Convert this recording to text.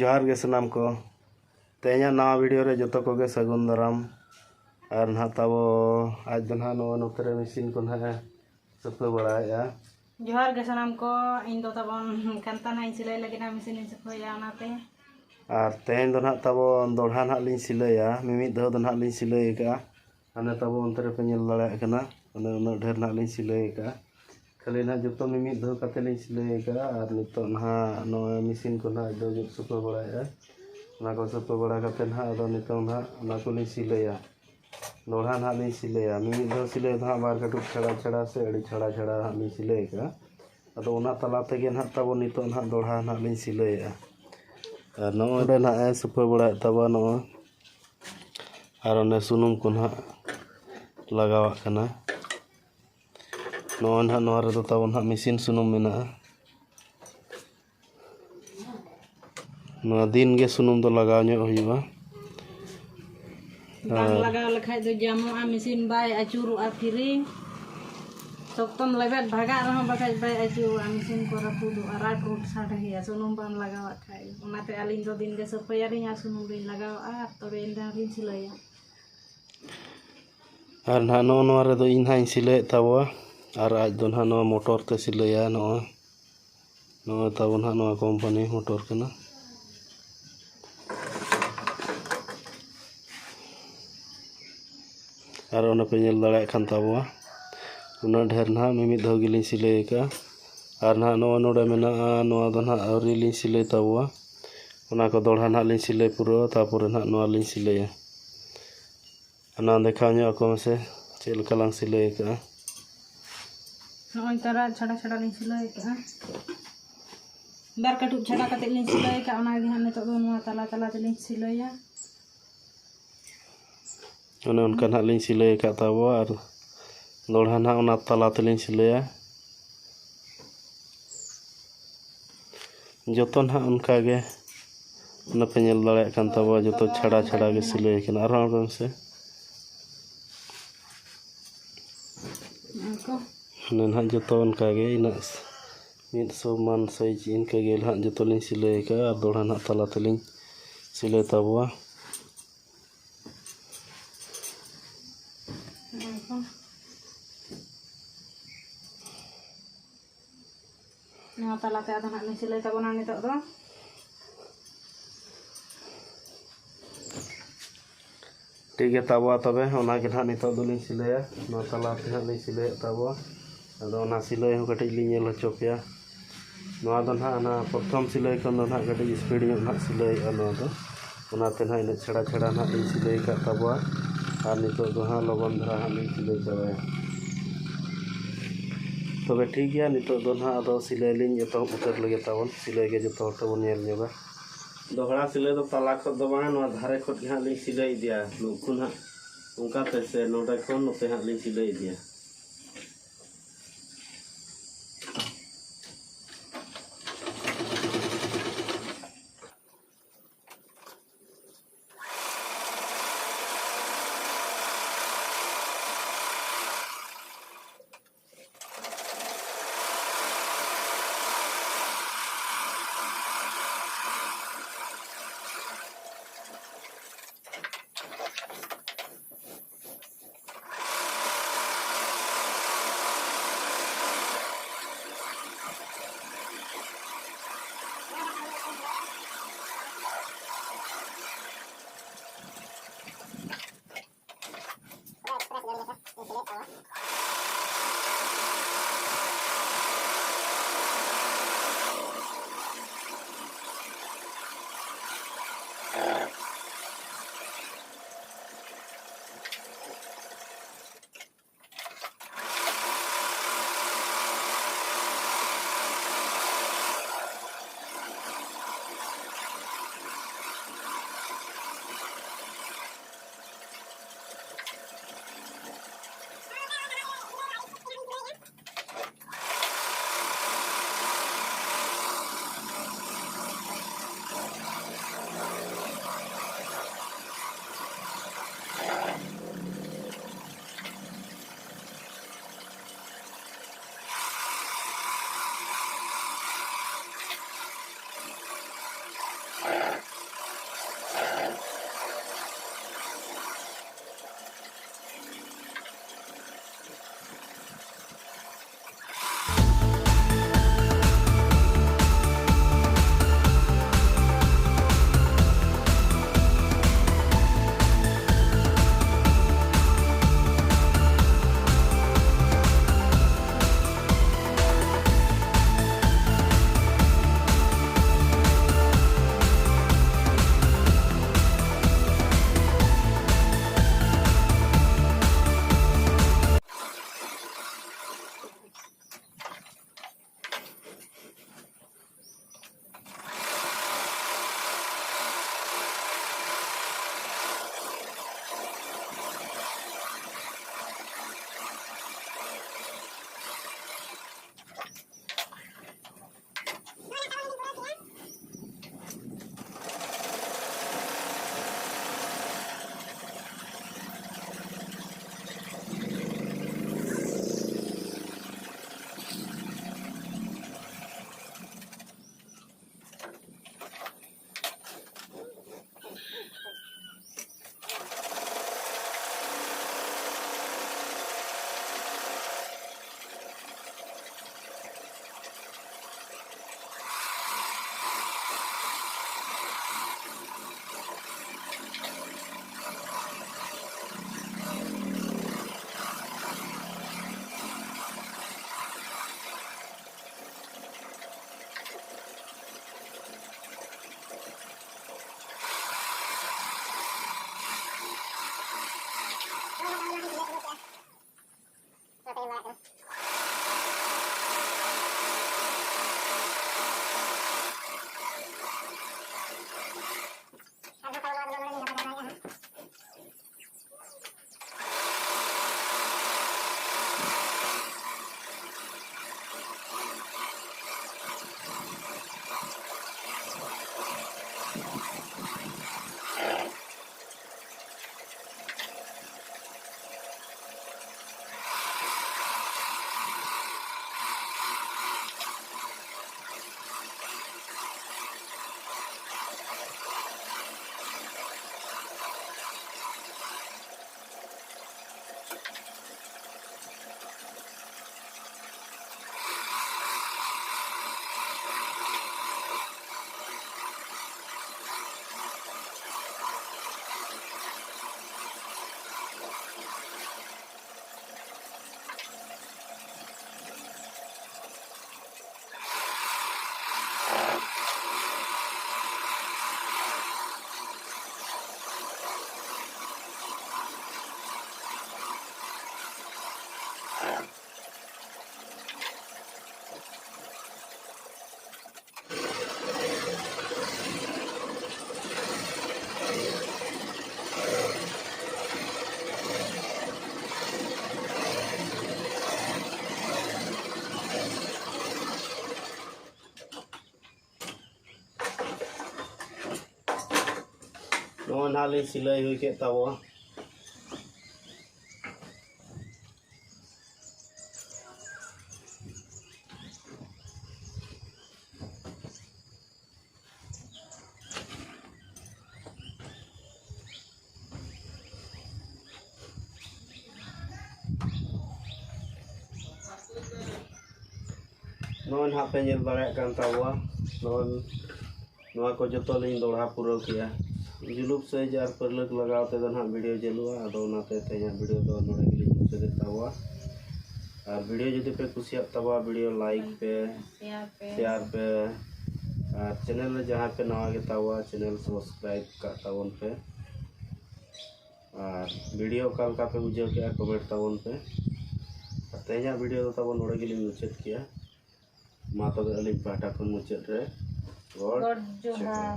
Joharge sanamko. Tehnya nawa video re jotokoge sagun daram. Ar nah tabo aj dan nowa notere mesin kon ha sepe balai ya. Joharge sanamko indo tabon kanta na silai lagi na mesin sepe ya nate. Ar tehnya dan tabo dohra nah lin silai ya. Mimit dah dan lin silai ka. Ane tabo ontere penyel balai kana. Ane unak dher nah lin silai ka. Kali nah joto mimit dah kate lin silai ka. Ar nito nah nowa mesin kon ha do jut sepe balai ya. Nah ko sepe balai kate nah ado nito nah nak lin silai ya. दोढ़ा ना नहीं सिले मिमी दो सिले हाँ बार कटू छड़ा छड़ा से अड़ी छड़ा छड़ा नहीं सिले का अदो उना तला तेगे ना तब नितो ना दोढ़ा ना नहीं सिले नोडे ना सुपर बड़ा तब नो और ने सुनुम को ना लगावा कना नो ना नो रे तब ना मशीन सुनुम मेना नो दिन के सुनुम तो लगाव ᱧᱚᱜ हुआ bang laga lekhai do jamu a mesin bay acuru a piring soktom lebet bhaga rah bagai bay acuru a mesin ko rapudu ara ko sade ya sunum ban laga khai onate alin do din ge supaya ri ya sunum rin laga a tore enda rin silaya ar na no no re do in hain sile tawa ar aj don ha no motor te silaya no no tawon ha no company motor kana और उन्हें पे नल दाड़ा खान ताबुआ उना ढेर ना मिमिद धाव Gillin सिले का और ना नवा नोडे मेना नवा दो ना अवरी लिन सिले ताबुआ उना को दोढ़ा ना लिन सिले पूरा तापुर ना नवा लिन सिले ना देखा न्यो को से चेल कलांग सिले का नोन तरा छड़ा छड़ा लिन सिले का बार कटु छड़ा कते लिन सिले का ओना गे हने तो नवा तला तला लिन सिले या उन्हें उनका ना लिंग सिलाई का ताबो और दोढ़ा ना उना तला तलिंग सिलाया जोतो ना उनका गे उना पे नल दाड़ा खान ताबो जोतो छड़ा छड़ा गे सिलाई कना आरो आरो से ने ना जोतो उनका गे इना मिद समान साइज इनका गे ना जोतो लिंग सिलाई का और दोढ़ा ना तला तलिंग सिलाई Tabo Nah, talate ada nak silai tabunan itu tu. ठीक है ताबो तबे ओना के ना नितो दुलिन सिलाया ना तलाते ना लिन सिलाय ताबो अदो ना सिलाय हो कटि लिन नेल होचो पेया नोआ दो ना प्रथम सिलाय कोन दो ना कटि स्पीड ᱧᱚᱜ ना सिलाय अनो दो ओना ते ना इन छड़ा छड़ा ना लिन सिलाय का ताबो और नितो दो हा लगन धरा हा लिन सिलाय चाबाया तबे ठीक गया नितो दो ना अदो सिलाय लिन जतो उतर लगे ताबन सिलाय के जतो तबन नेल ᱧᱚᱜᱟ दोहरा सिलाय दो तला खत दो बा नोआ धारे खत के हा लिन सिलाय दिया नुकुन हा उनका तैसे नोडे कोन नोते हा लिन सिलाय दिया ना लिंग सिलाई हुई के ताबो नॉन हाँ पे जेल दाड़ा कान ताबो नॉन नॉवा को जो लिंग दोड़ा पूरा किया जुलूप से जार पर लग लगाओ ते हाँ वीडियो जलुआ अदो नाते तेज वीडियो दो नोड़े गिली मुझे ताबो और वीडियो जदि पे कुसिया ताबो वीडियो लाइक पे शेयर पे और चैनल जहाँ पे नवा के ताबो चैनल सब्सक्राइब का ताबन पे और वीडियो काल का पे बुझे के कमेंट ताबन पे तेज वीडियो दो ताबो नोड़े गिली मुझे किया मा तबे अलिंग पाटा खन मुझे रे गॉड जोहार।